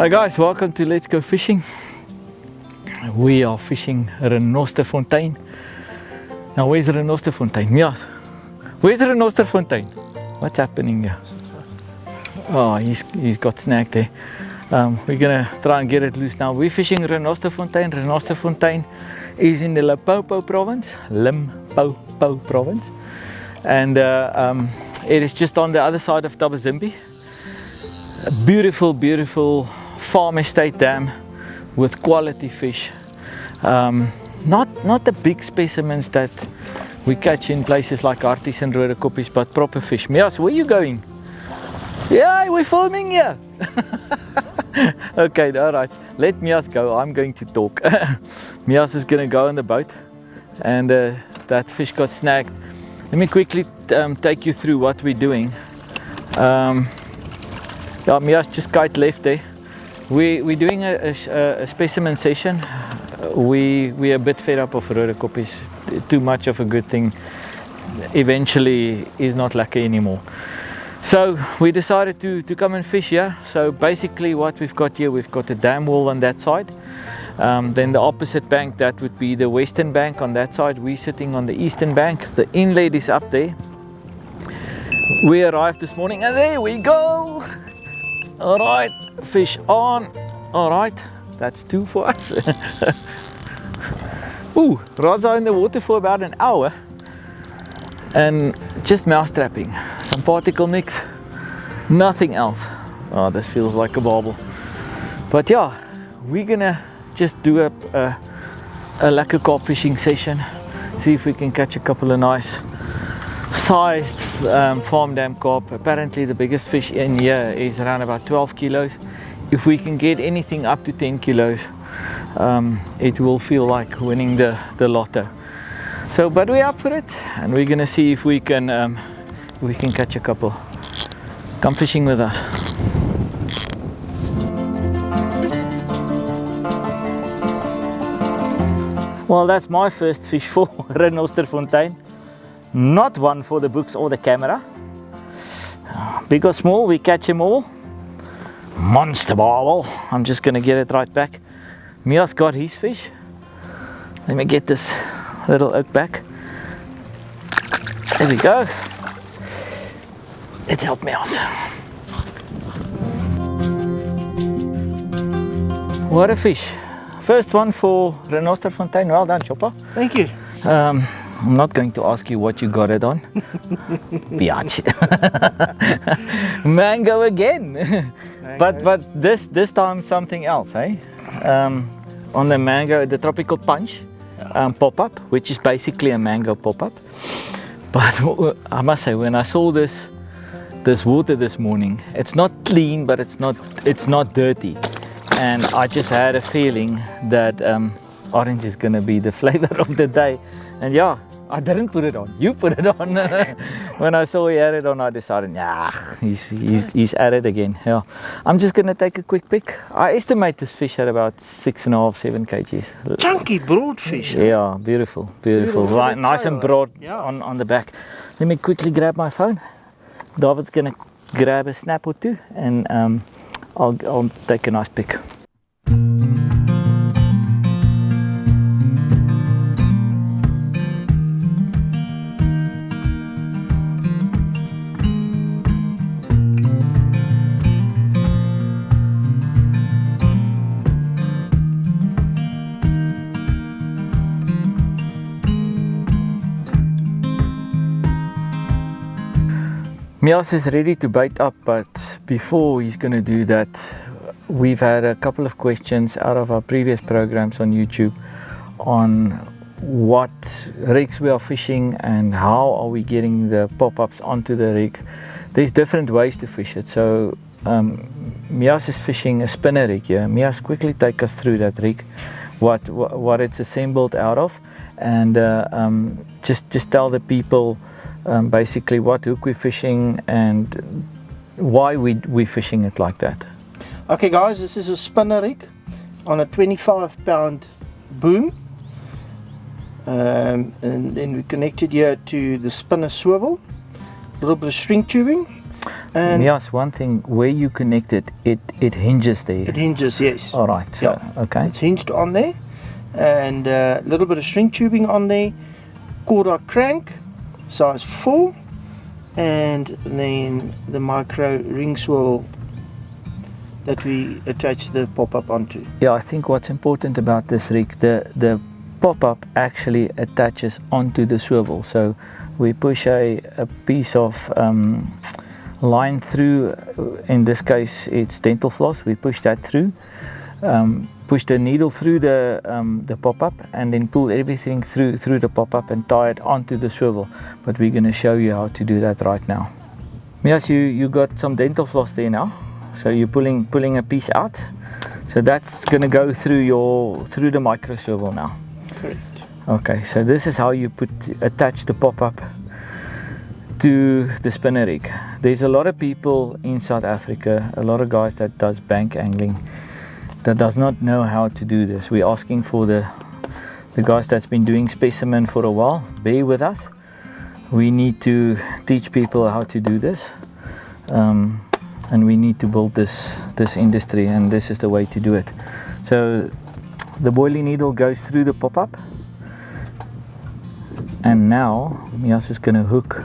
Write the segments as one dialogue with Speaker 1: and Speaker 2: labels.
Speaker 1: Hi guys, welcome to Let's Go Fishing. We are fishing Renosterfontein. Now where's Renosterfontein? Mias, where's Renosterfontein? What's happening here? Oh, he's got snagged there. We're gonna try and get it loose now. We're fishing Renosterfontein. Renosterfontein is in the Limpopo province. Limpopo province. And it is just on the other side of Tabazimbi. A beautiful, beautiful farm estate dam with quality fish. Not the big specimens that we catch in places like Arties and Rode Koppies, but proper fish. Mias, where are you going? Yeah, we're filming here. Okay, all right. Let Mias go. I'm going to talk. Mias is going to go on the boat, and that fish got snagged. Let me quickly take you through what we're doing. Yeah, Mias just kite left there. We're doing a specimen session. We're a bit fed up of Rode Koppies. Too much of a good thing eventually is not lucky anymore. So we decided to come and fish here. So basically what we've got here, we've got a dam wall on that side. Then the opposite bank, that would be the western bank on that side. We're sitting on the eastern bank. The inlet is up there. We arrived this morning and there we go. All right, fish on. All right, that's two for us. Ooh, rods are in the water for about an hour and just mouse trapping. Some particle mix, nothing else. Oh, this feels like a bauble. But yeah, we're gonna just do a lekker carp fishing session. See if we can catch a couple of nice sized farm dam carp. Apparently the biggest fish in here is around about 12 kilos. If we can get anything up to 10 kilos, it will feel like winning the lotto. So, but we're up for it, and we're gonna see if we can catch a couple. Come fishing with us. Well, that's my first fish for Renosterfontein. Not one for the books or the camera. Big or small, we catch them all. Monster barbel. I'm just gonna get it right back. Mias got his fish. Let me get this little hook back. There we go. Let's help Mias. What a fish. First one for Renosterfontein. Well done, Chopper.
Speaker 2: Thank you.
Speaker 1: I'm not going to ask you what you got it on. Biatch. Mango again. Mango. But this time something else, eh? On the mango, the tropical punch pop-up, which is basically a mango pop-up. But I must say, when I saw this water this morning, it's not clean, but it's not dirty, and I just had a feeling that orange is gonna be the flavor of the day. And yeah, I didn't put it on. You put it on. When I saw he had it on, I decided, nah, he's at it again. Yeah, I'm just gonna take a quick pick. I estimate this fish at about 6.5, 7 kgs.
Speaker 2: Chunky broad fish.
Speaker 1: Yeah, beautiful. Right, nice and broad, yeah, on the back. Let me quickly grab my phone. David's gonna grab a snap or two, and I'll take a nice pic. Mias is ready to bait up, but before he's going to do that, we've had a couple of questions out of our previous programs on YouTube on what rigs we are fishing and how are we getting the pop-ups onto the rig. There's different ways to fish it. So Mias is fishing a spinner rig here. Mias, quickly take us through that rig, what it's assembled out of, and just tell the people basically what hook we're fishing and why we're fishing it like that.
Speaker 2: Okay guys, this is a spinner rig on a 25-pound boom, and then we connected here to the spinner swivel, a little bit of string tubing. And
Speaker 1: yes, one thing, where you connect it, it hinges there.
Speaker 2: it hinges, yes.
Speaker 1: All right, so, okay.
Speaker 2: It's hinged on there, and a little bit of shrink tubing on there, quarter crank, size 4, and then the micro ring swivel that we attach the pop-up onto.
Speaker 1: Yeah, I think what's important about this rig, the pop-up actually attaches onto the swivel. So we push a piece of line through, in this case it's dental floss, we push that through, push the needle through the pop-up, and then pull everything through the pop-up and tie it onto the swivel. But we're going to show you how to do that right now. Yes, you got some dental floss there now, so you're pulling a piece out, so that's going to go through the micro swivel now.
Speaker 2: Correct.
Speaker 1: Okay, so this is how you attach the pop-up to the spinner rig. There's a lot of people in South Africa, a lot of guys that does bank angling, that does not know how to do this. We're asking for the guys that's been doing specimen for a while. Bear with us. We need to teach people how to do this, and we need to build this industry, and this is the way to do it. So the boiling needle goes through the pop-up, and now Mias is going to hook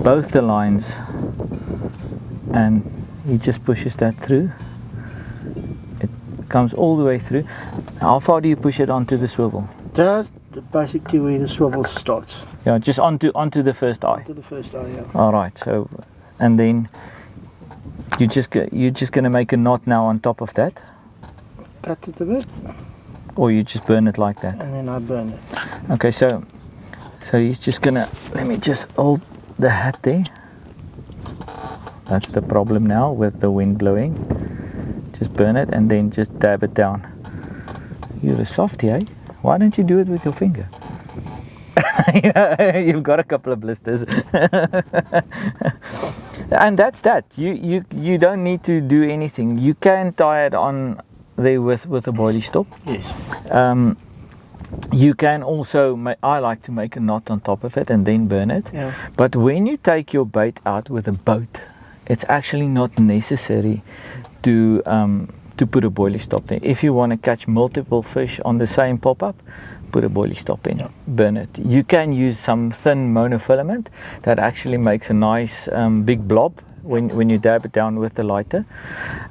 Speaker 1: both the lines, and he just pushes that through. It comes all the way through. How far do you push it onto the swivel?
Speaker 2: That's basically where the swivel starts.
Speaker 1: Yeah, just onto the first eye.
Speaker 2: Onto the first eye, yeah.
Speaker 1: All right. So, and then you're just going to make a knot now on top of that,
Speaker 2: Cut it a bit,
Speaker 1: or you just burn it like that.
Speaker 2: and then I burn it.
Speaker 1: Okay. So he's just gonna, let me just hold the hat there. That's the problem now with the wind blowing. Just burn it and then just dab it down. You're a softie, eh? Why don't you do it with your finger? You've got a couple of blisters. And that's that. You don't need to do anything. You can tie it on there with a boilie stop.
Speaker 2: Yes.
Speaker 1: You can also, I like to make a knot on top of it and then burn it.
Speaker 2: Yeah.
Speaker 1: But when you take your bait out with a boat, it's actually not necessary to put a boilie stop there. If you want to catch multiple fish on the same pop-up, put a boilie stop in, burn it. You can use some thin monofilament that actually makes a nice big blob when you dab it down with the lighter.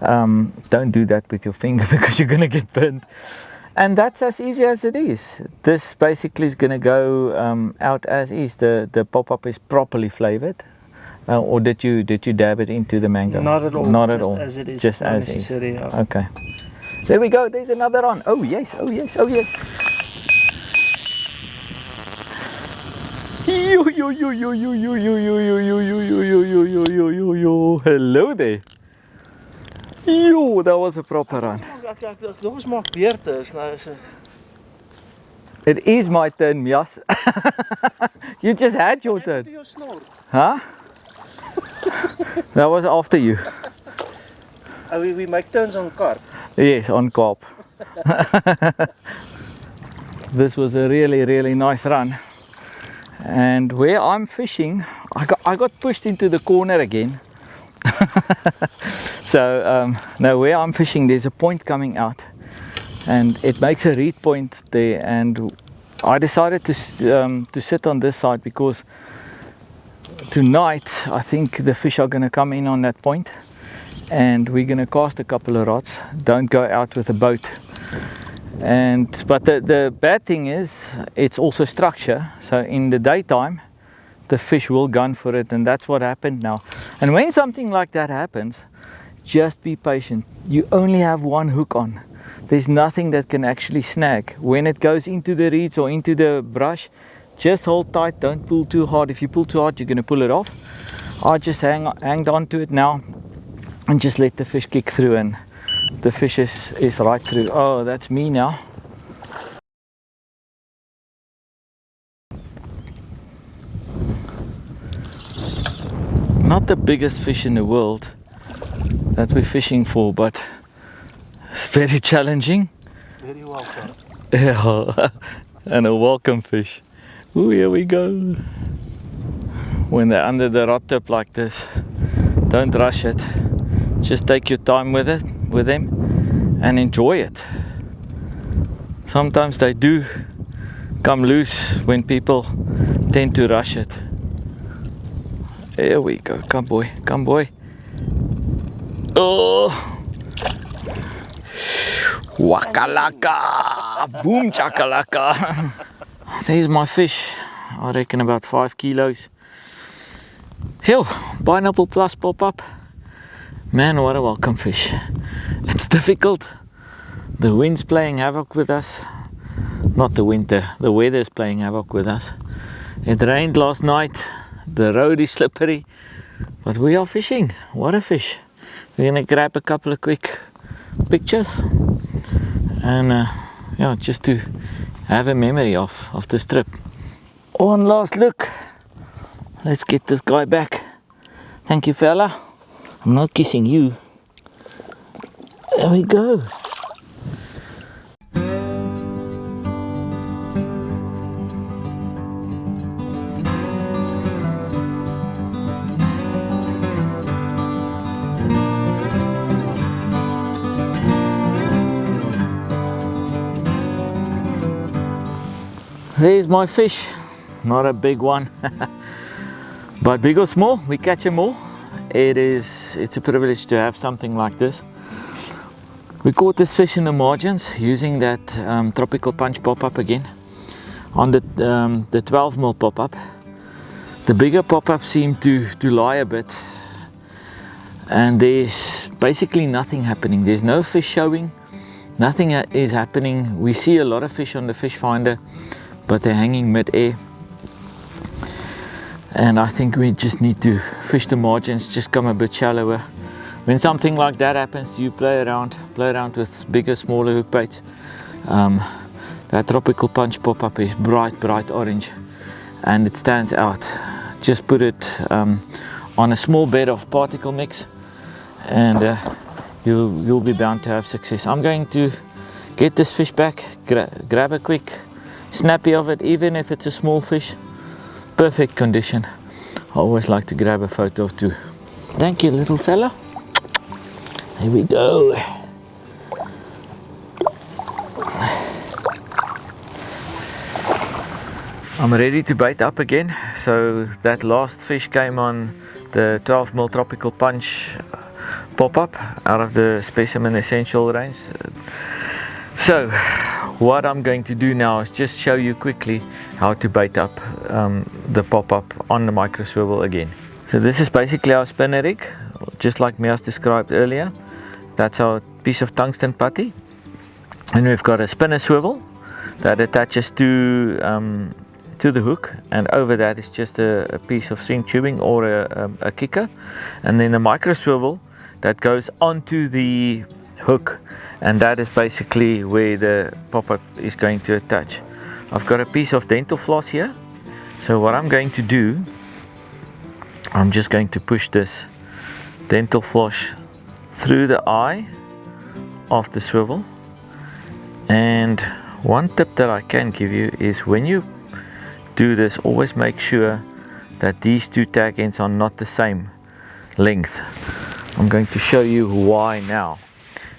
Speaker 1: Don't do that with your finger because you're going to get burnt. And that's as easy as it is. This basically is going to go out as is. The pop-up is properly flavored. Or did you dab it into the mango?
Speaker 2: Not at all.
Speaker 1: Not at
Speaker 2: Just
Speaker 1: all.
Speaker 2: as it is.
Speaker 1: Just
Speaker 2: Not
Speaker 1: as is.
Speaker 2: necessary, yeah.
Speaker 1: Okay. There we go. There's another on. Oh yes. Oh yes. Oh yes. Yo yo yo yo yo yo yo yo yo yo yo yo yo yo yo yo yo yo. Hello there. Yo, that was a proper run.
Speaker 2: Dit was maar beerte is nou is
Speaker 1: It is my turn, Mias. You just had your turn.
Speaker 2: jou snor.
Speaker 1: Huh? That was after you.
Speaker 2: We make turns on carp.
Speaker 1: Yes, on carp. This was a really nice run. And where I'm fishing, I got pushed into the corner again. So now where I'm fishing, there's a point coming out, and it makes a reed point there. And I decided to sit on this side because tonight I think the fish are going to come in on that point, and we're going to cast a couple of rods. Don't go out with a boat. But the bad thing is it's also structure, so in the daytime the fish will gun for it, and that's what happened now. And when something like that happens, just be patient. You only have one hook on. There's nothing that can actually snag. When it goes into the reeds or into the brush, just hold tight, don't pull too hard. If you pull too hard, you're going to pull it off. I just hanged on to it now and just let the fish kick through, and the fish is right through. Oh, that's me now. Not the biggest fish in the world that we're fishing for, but it's very challenging.
Speaker 2: Very well done.
Speaker 1: Yeah, and a welcome fish. Ooh, here we go. When they're under the rod tip like this, Don't rush it. Just take your time with them, and enjoy it. Sometimes they do come loose when people tend to rush it. Here we go. Come boy, come boy. Oh, wakalaka, boom chakalaka. There's my fish. I reckon about 5 kilos. Yo, pineapple plus pop-up. Man, what a welcome fish. It's difficult. The wind's playing havoc with us. Not the winter, the weather's playing havoc with us. It rained last night. The road is slippery. But we are fishing. What a fish. We're gonna grab a couple of quick pictures. And yeah, just to have a memory of this trip. One last look. Let's get this guy back. Thank you, fella. I'm not kissing you. There we go. There's my fish. Not a big one. But big or small, we catch them all. It's a privilege to have something like this. We caught this fish in the margins using that tropical punch pop-up again on the 12mm pop-up. The bigger pop-up seemed to lie a bit, and there's basically nothing happening. There's no fish showing, nothing is happening. We see a lot of fish on the fish finder, but they're hanging mid-air. And I think we just need to fish the margins, just come a bit shallower. When something like that happens, you play around with bigger, smaller hook baits. That tropical punch pop-up is bright orange, and it stands out. Just put it on a small bed of particle mix, and you'll be bound to have success. I'm going to get this fish back, grab a quick snappy of it, even if it's a small fish. Perfect condition. I always like to grab a photo of two. Thank you, little fella. Here we go. I'm ready to bait up again. So that last fish came on the 12mm tropical punch pop-up out of the Specimen Essential range. So what I'm going to do now is just show you quickly how to bait up the pop-up on the micro swivel again. So this is basically our spinner rig, just like Mias described earlier. That's our piece of tungsten putty, and we've got a spinner swivel that attaches to the hook, and over that is just a piece of string tubing or a kicker, and then a micro swivel that goes onto the hook, and that is basically where the pop-up is going to attach. I've got a piece of dental floss here, so what I'm going to do, I'm just going to push this dental floss through the eye of the swivel. And one tip that I can give you is, when you do this, always make sure that these two tag ends are not the same length. I'm going to show you why now.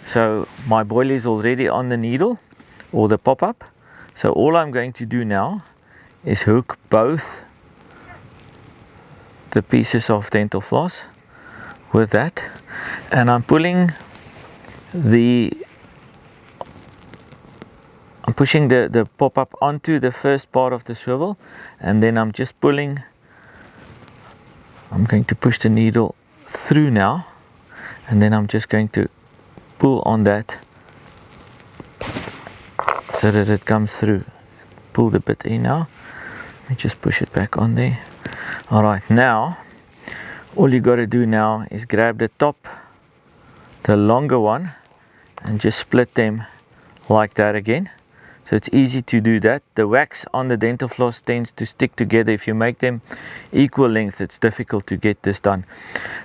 Speaker 1: So my boil is already on the needle or the pop-up, so all I'm going to do now is hook both the pieces of dental floss with that, and I'm pushing the pop-up onto the first part of the swivel, and then I'm just pulling. I'm going to push the needle through now, and then I'm just going to pull on that so that it comes through. Pull the bit in now. Let me just push it back on there. Alright, now all you got to do now is grab the top, the longer one, and just split them like that again. So it's easy to do that. The wax on the dental floss tends to stick together. If you make them equal length, it's difficult to get this done.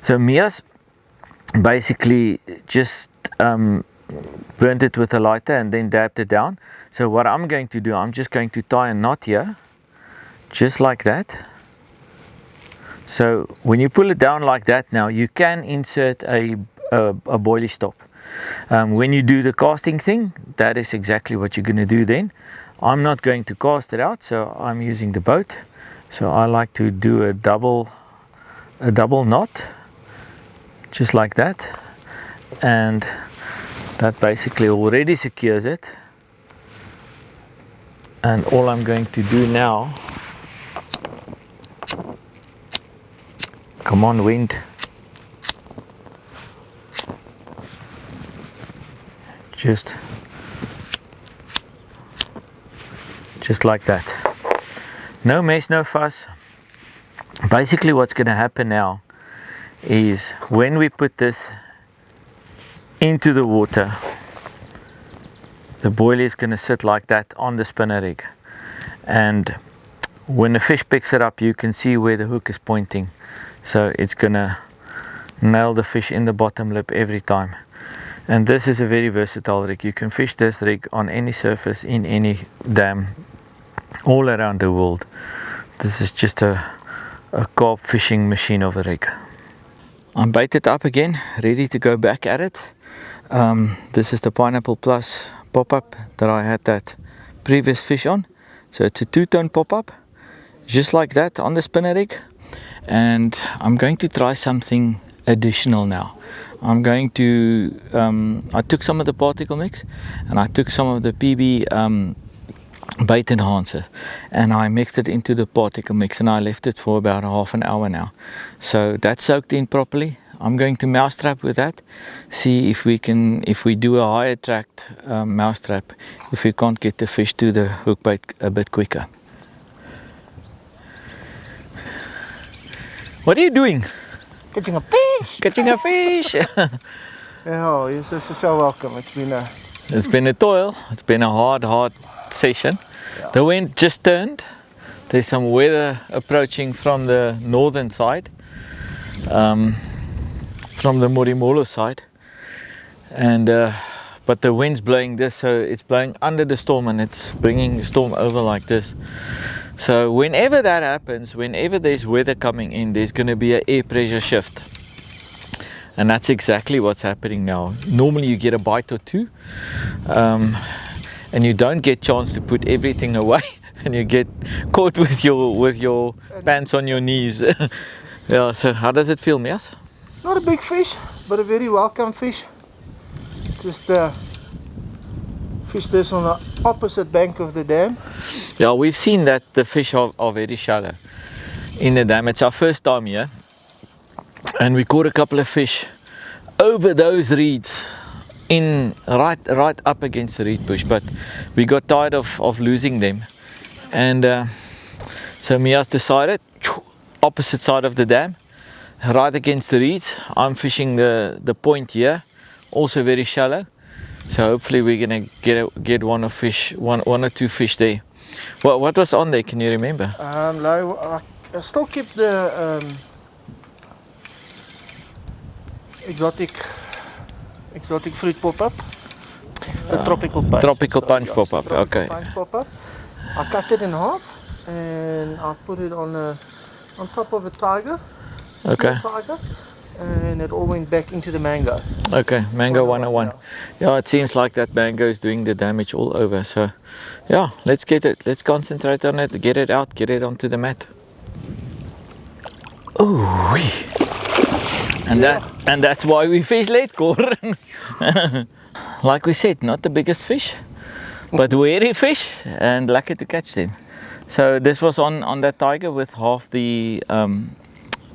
Speaker 1: So Mias basically just burnt it with a lighter and then dabbed it down. So what I'm going to do, I'm just going to tie a knot here, just like that, So when you pull it down like that now, you can insert a boilie stop. When you do the casting thing, that is exactly what you're going to do then. I'm not going to cast it out, so I'm using the boat. So I like to do a double knot, just like that, and that basically already secures it. And all I'm going to do now, come on wind, just like that. No mess, no fuss. Basically what's going to happen now is when we put this into the water, the boilie is going to sit like that on the spinner rig, and when the fish picks it up, you can see where the hook is pointing, so it's going to nail the fish in the bottom lip every time. And this is a very versatile rig. You can fish this rig on any surface, in any dam, all around the world. This is just a carp fishing machine of a rig. I'm baited up again, ready to go back at it. This is the Pineapple Plus pop-up that I had that previous fish on. So it's a 2-tone pop-up, just like that on the spinner rig. And I'm going to try something additional now. I'm going to, I took some of the particle mix and I took some of the PB bait enhancer, and I mixed it into the particle mix, and I left it for about half an hour now. So that's soaked in properly. I'm going to mousetrap with that, see if we do a high attract mousetrap, if we can't get the fish to the hook bait a bit quicker. What are you doing?
Speaker 2: Catching a fish!
Speaker 1: Catching a fish!
Speaker 2: Oh, yes, this is so welcome. It's been a
Speaker 1: toil. It's been a hard session. Yeah. The wind just turned. There's some weather approaching from the northern side, from the Morimolo side, and but the wind's blowing this, so it's blowing under the storm and it's bringing the storm over like this. So whenever that happens, whenever there's weather coming in, there's going to be an air pressure shift, and that's exactly what's happening now. Normally you get a bite or two, and you don't get chance to put everything away, and you get caught with your pants on your knees. Yeah. So how does it feel, Mias?
Speaker 2: Not a big fish, but a very welcome fish. Just fish this on the opposite bank of the dam.
Speaker 1: Yeah, we've seen that the fish are very shallow in the dam. It's our first time here, and we caught a couple of fish over those reeds, in right up against the reed bush, but we got tired of losing them, and so Mias decided opposite side of the dam, right against the reeds. I'm fishing the point here, also very shallow, so hopefully we're gonna get one or two fish there. What was on there, can you remember?
Speaker 2: I still keep the exotic fruit pop-up, the tropical punch.
Speaker 1: Tropical punch pop-up, okay.
Speaker 2: Punch pop-up. I cut it in half and I put it on top of a tiger.
Speaker 1: Okay.
Speaker 2: Tiger, and it all went back into the mango.
Speaker 1: Okay, mango 101. Yeah, it seems like that mango is doing the damage all over. So, yeah, let's concentrate on it, get it out, get it onto the mat. Oh, and that's why we fish late, Cor. Like we said, not the biggest fish, but wary fish, and lucky to catch them. So this was on that tiger with half the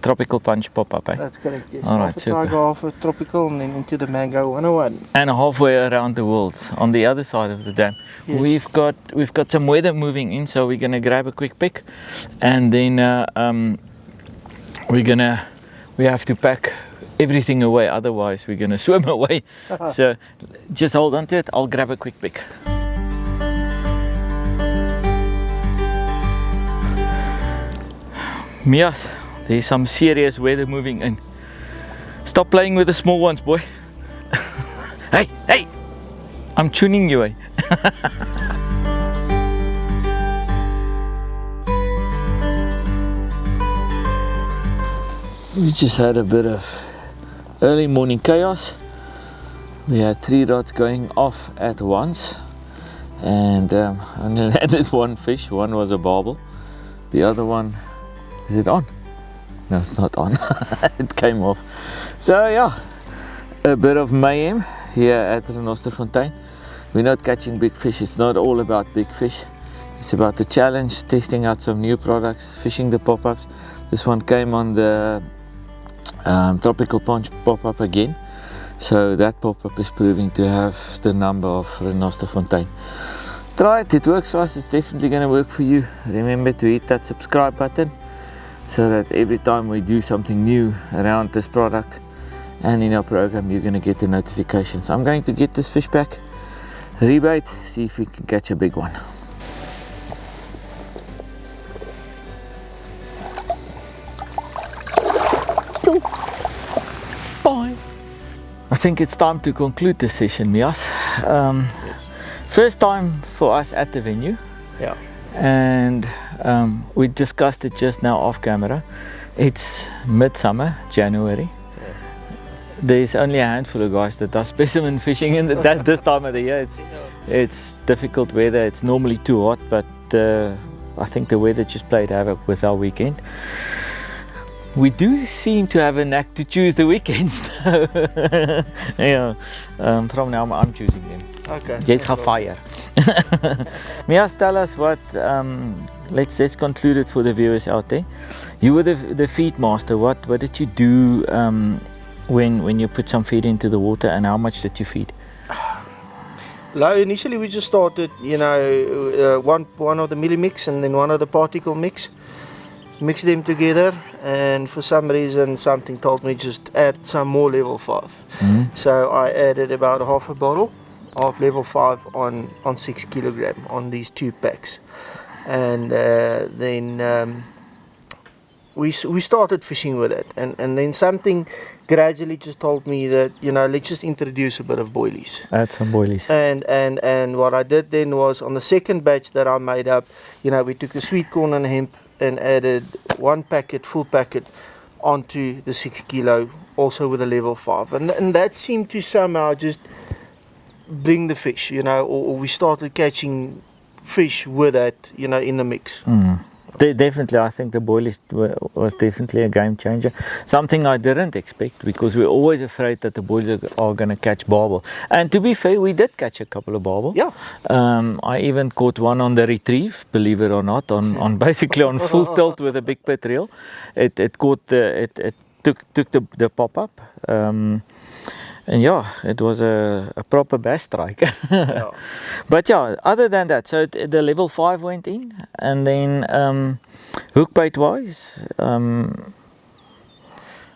Speaker 1: tropical punch pop-up, eh?
Speaker 2: That's correct, yes.
Speaker 1: All right,
Speaker 2: half a tiger, half a tropical, and then into the mango 101.
Speaker 1: And halfway around the world, on the other side of the dam. Yes. We've got some weather moving in, so we're gonna grab a quick pick, and then we have to pack everything away, otherwise we're gonna swim away. So just hold on to it, I'll grab a quick pick. Mias, there's some serious weather moving in. Stop playing with the small ones, boy. Hey, I'm tuning you, eh? We just had a bit of early morning chaos. We had 3 rods going off at once, and only landed one fish. One was a barbel. The other one, is it on? No, it's not on. It came off. So yeah, a bit of mayhem here at Renosterfontein. We're not catching big fish. It's not all about big fish. It's about the challenge, testing out some new products, fishing the pop-ups. This one came on the tropical punch pop-up again. So that pop-up is proving to have the number of Renosterfontein. Try it, it works for us, it's definitely going to work for you. Remember to hit that subscribe button so that every time we do something new around this product and in our program, you're going to get the notifications. I'm going to get this fish back, rebait, see if we can catch a big one. Bye. I think it's time to conclude this session, Mias. First time for us at the venue.
Speaker 2: Yeah.
Speaker 1: And we discussed it just now off camera. It's midsummer, January. Yeah. There's only a handful of guys that does specimen fishing in this time of the year. It's difficult weather. It's normally too hot, but I think the weather just played havoc with our weekend. We do seem to have a knack to choose the weekends. Yeah, from now I'm choosing them.
Speaker 2: Okay.
Speaker 1: Yes, have fire. Mias, tell us what. Let's conclude it for the viewers out there. You were the feed master. What did you do when you put some feed into the water, and how much did you feed?
Speaker 2: Initially we just started, you know, one of the milli mix and then one of the particle mix. Mix them together, and for some reason something told me just add some more level 5. So I added about half a bottle of level 5 on 6 kilogram on these 2 packs, and then we started fishing with it, and then something gradually just told me that, you know, let's just introduce a bit of boilies.
Speaker 1: Add some boilies.
Speaker 2: And what I did then was, on the second batch that I made up, you know, we took the sweet corn and hemp and added 1 packet, full packet, onto the 6 kilo, also with a level 5, and that seemed to somehow just bring the fish, you know, or we started catching fish with that, you know, in the mix.
Speaker 1: Definitely, I think the boilies was definitely a game changer. Something I didn't expect, because we're always afraid that the boilies are going to catch barbel. And to be fair, we did catch a couple of barbel.
Speaker 2: Yeah.
Speaker 1: I even caught one on the retrieve, believe it or not, on basically on full tilt with a big pit reel. It took the pop up. And yeah, it was a proper bass strike. Yeah. But yeah, other than that, so the level 5 went in, and then hook bait wise,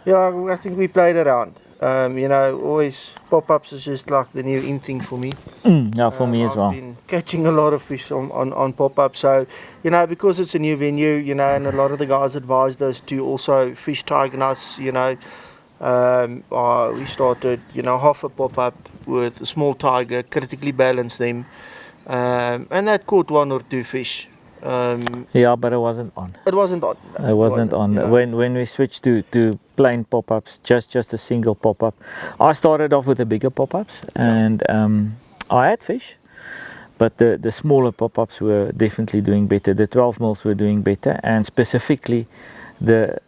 Speaker 2: yeah, I think we played around. You know, always pop-ups is just like the new in thing for me.
Speaker 1: Yeah, for me as well.
Speaker 2: I've been catching a lot of fish on pop-up, so, you know, because it's a new venue, you know, and a lot of the guys advised us to also fish tiger nuts, you know. We started, you know, half a pop-up with a small tiger, critically balanced them, and that caught 1 or 2 fish.
Speaker 1: Yeah, but it wasn't on.
Speaker 2: It wasn't on.
Speaker 1: No, it wasn't on. Yeah. When we switched to plain pop-ups, just a single pop-up, I started off with the bigger pop-ups, and I had fish, but the smaller pop-ups were definitely doing better. The 12 mils were doing better, and specifically the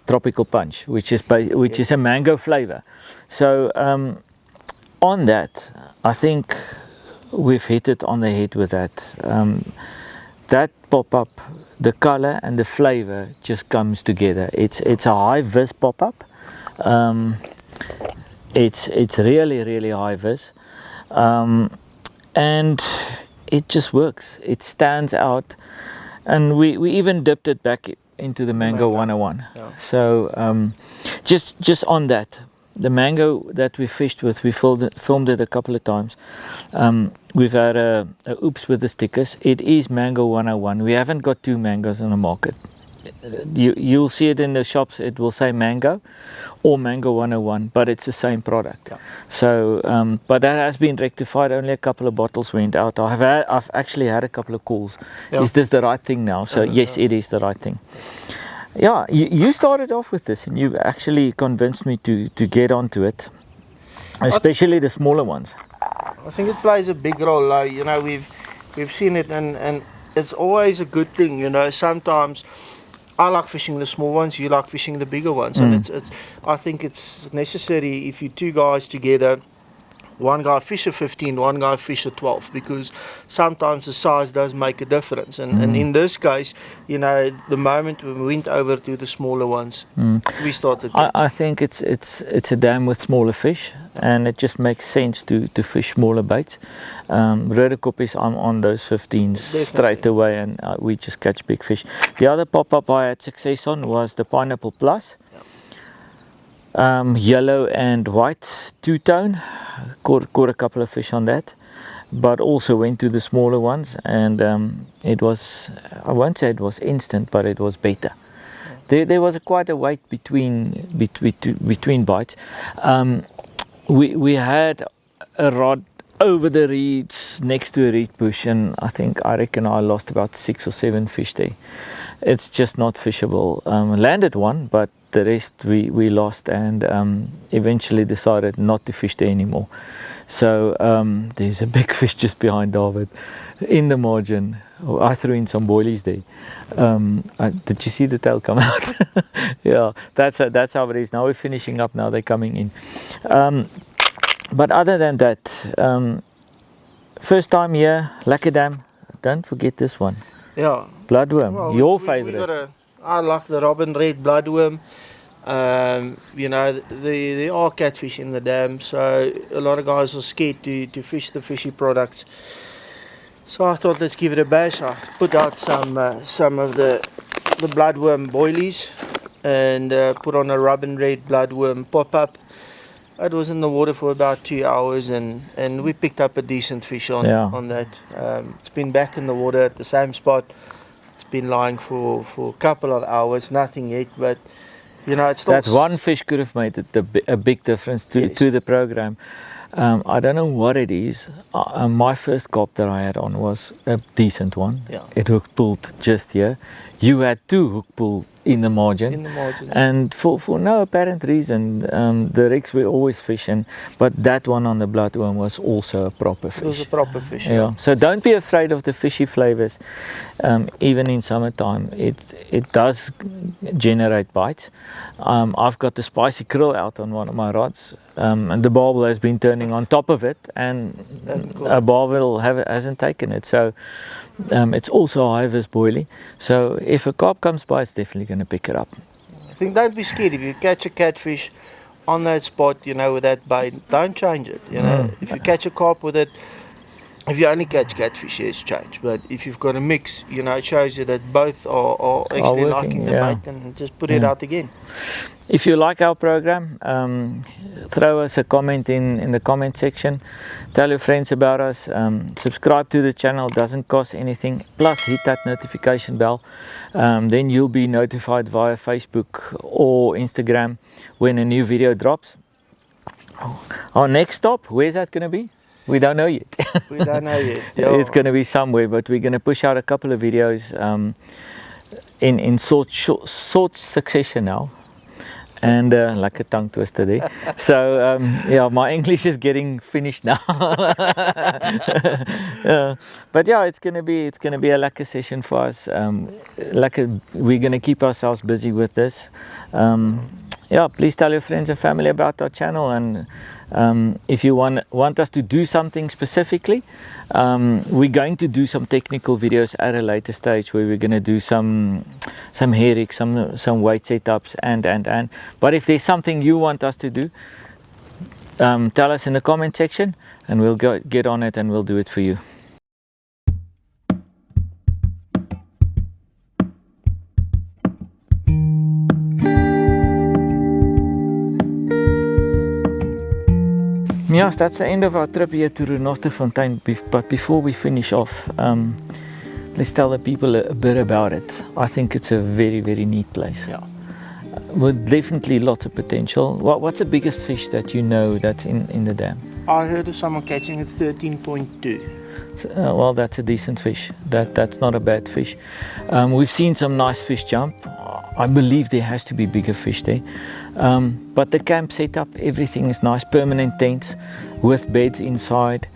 Speaker 1: tropical punch, which is a mango flavor. So on that, I think we've hit it on the head with that. That pop-up, the color and the flavor just comes together. It's a high vis pop-up. It's really high vis, and it just works. It stands out, and we even dipped it back into the mango 101. Yeah. So just on that, the mango that we fished with, we filmed it a couple of times. We've had a oops with the stickers. It is mango 101. We haven't got 2 mangoes on the market. You'll see it in the shops. It will say mango or mango 101, but it's the same product. Yeah. So but that has been rectified. Only a couple of bottles went out. I've actually had a couple of calls. Yeah. Is this the right thing now? So yes, it is the right thing. yeah, you started off with this and you actually convinced me to get onto it, especially the smaller ones.
Speaker 2: I think it plays a big role. You know, we've seen it, and it's always a good thing. You know, sometimes I like fishing the small ones, you like fishing the bigger ones, and I think it's necessary if you two guys together. One guy fish a 15, one guy fish a 12, because sometimes the size does make a difference. And in this case, you know, the moment we went over to the smaller ones, we started.
Speaker 1: I think it's a dam with smaller fish, and it just makes sense to fish smaller baits. Renosterfontein, I'm on those 15s straight away, and we just catch big fish. The other pop-up I had success on was the Pineapple Plus. Yellow and white two-tone, caught a couple of fish on that, but also went to the smaller ones, and it was, I won't say it was instant, but it was better. There was quite a wait between bites. We had a rod over the reeds next to a reed bush, and I reckon I lost about 6 or 7 fish there. It's just not fishable. Landed one, but the rest we lost, and eventually decided not to fish there anymore. So there's a big fish just behind David in the margin. I threw in some boilies there. Did you see the tail come out? Yeah, that's how it is. Now we're finishing up, now they're coming in. But other than that, first time here, Lekker Dam. Don't forget this one.
Speaker 2: Yeah.
Speaker 1: Bloodworm,
Speaker 2: well,
Speaker 1: your favorite.
Speaker 2: I like the robin red bloodworm. You know, there are catfish in the dam, so a lot of guys are scared to fish the fishy products. So I thought, let's give it a bash. I put out some of the bloodworm boilies, and put on a robin red bloodworm pop-up. It was in the water for about 2 hours, and we picked up a decent fish on that. It's been back in the water at the same spot. It's been lying for a couple of hours, nothing yet, but you know, it's still...
Speaker 1: That one fish could have made a big difference to the program. I don't know what it is. My first carp that I had on was a decent one.
Speaker 2: Yeah.
Speaker 1: It hook pulled just here. You had 2 hook pull in the margin. And for no apparent reason, the rigs were always fishing, but that one on the bloodworm was also a proper fish.
Speaker 2: It was a proper fish.
Speaker 1: Yeah. So don't be afraid of the fishy flavors. Even in summertime, it does generate bites. I've got the spicy krill out on one of my rods, and the barbel has been turning on top of it, and a barbel hasn't taken it. So it's also a high-vis boilie. So if a carp comes by, it's definitely going to pick it up.
Speaker 2: I think don't be scared. If you catch a catfish on that spot, you know, with that bait, don't change it. You know, if you catch a carp with it, if you only catch catfish, yes, change. But if you've got a mix, you know, it shows you that both are actually liking the bait, and just put it out again.
Speaker 1: If you like our program, throw us a comment in the comment section. Tell your friends about us. Subscribe to the channel, doesn't cost anything. Plus hit that notification bell. Then you'll be notified via Facebook or Instagram when a new video drops. Our next stop, where's that going to be? We don't know yet.
Speaker 2: We don't know yet.
Speaker 1: It's going to be somewhere, but we're going to push out a couple of videos in short succession now. And like a tongue twister there. So yeah, my English is getting finished now. But yeah, it's gonna be a lekker session for us. We're gonna keep ourselves busy with this. Yeah, please tell your friends and family about our channel, and if you want us to do something specifically, we're going to do some technical videos at a later stage where we're going to do some hair rigs, some weight setups, and but if there's something you want us to do, tell us in the comment section, and we'll get on it and we'll do it for you. Yes, that's the end of our trip here to Renosterfontein. But before we finish off, let's tell the people a bit about it. I think it's a very, very neat place.
Speaker 2: Yeah.
Speaker 1: With definitely lots of potential. What's the biggest fish that you know that's in the dam?
Speaker 2: I heard of someone catching a 13.2.
Speaker 1: Well, that's a decent fish. That's not a bad fish. We've seen some nice fish jump. I believe there has to be bigger fish there. But the camp setup, everything is nice, permanent tents with beds inside.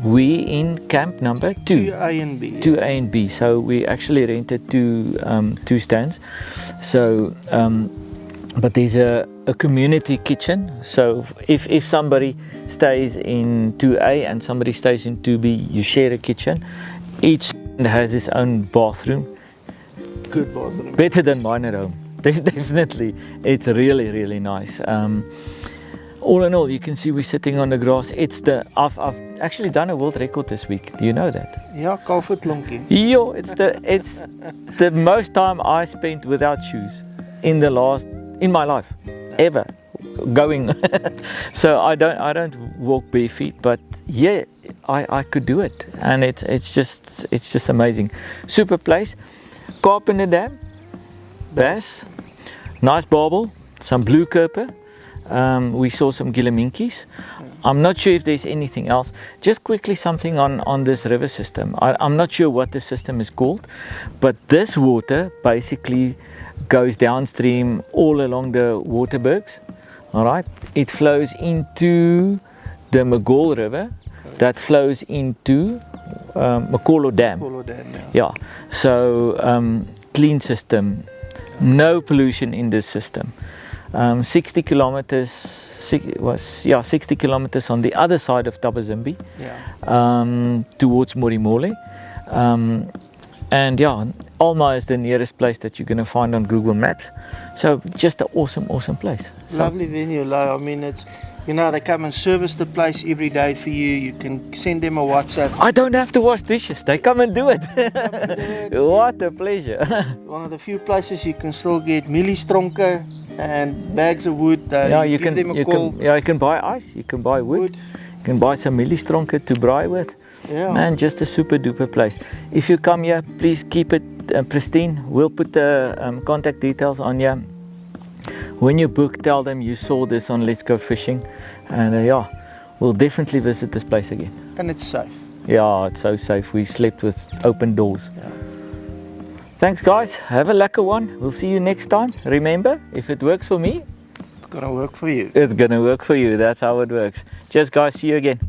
Speaker 1: We in camp number 2.
Speaker 2: 2A and B.
Speaker 1: 2A and B. So we actually rented two stands. So, but there's a community kitchen. So if somebody stays in 2A and somebody stays in 2B, you share a kitchen. Each stand has its own bathroom.
Speaker 2: Good bathroom.
Speaker 1: Better than mine at home. Definitely. It's really, really nice. All in all, you can see we're sitting on the grass. I've actually done a world record this week. Do you know that?
Speaker 2: Ja, kalfvoetlonkie.
Speaker 1: Yo, it's the most time I spent without shoes in my life ever going. So I don't walk bare feet, but yeah, I could do it, and it's just amazing. Super place. Carp in the dam, bass, nice barbel, some blue kerper. We saw some gilliminkies. I'm not sure if there's anything else. Just quickly something on this river system. I'm not sure what the system is called, but this water basically goes downstream all along the Waterbergs. All right, it flows into the McGall River, that flows into Makolo Dam.
Speaker 2: Makolo Dam,
Speaker 1: yeah. So clean system, no pollution in this system. 60 kilometers 60 kilometers on the other side of Tabazimbi, towards Morimole. And yeah, Alma is the nearest place that you're going to find on Google Maps. So just an awesome place.
Speaker 2: Lovely venue, Lo. I mean, it's, you know, they come and service the place every day for you. You can send them a WhatsApp.
Speaker 1: I don't have to wash dishes. They come and do it. What a pleasure.
Speaker 2: One of the few places you can still get millistronke and bags of wood.
Speaker 1: You can buy ice, you can buy wood. You can buy some millistronke to braai with.
Speaker 2: Yeah.
Speaker 1: Man, just a super duper place. If you come here, please keep it pristine. We'll put the contact details on here. When you book, tell them you saw this on Let's Go Fishing, and we'll definitely visit this place again.
Speaker 2: And it's safe.
Speaker 1: Yeah, it's so safe. We slept with open doors.
Speaker 2: Yeah.
Speaker 1: Thanks guys, have a lekker one. We'll see you next time. Remember, if it works for me,
Speaker 2: It's gonna work for you.
Speaker 1: It's gonna work for you. That's how it works. Cheers guys, see you again.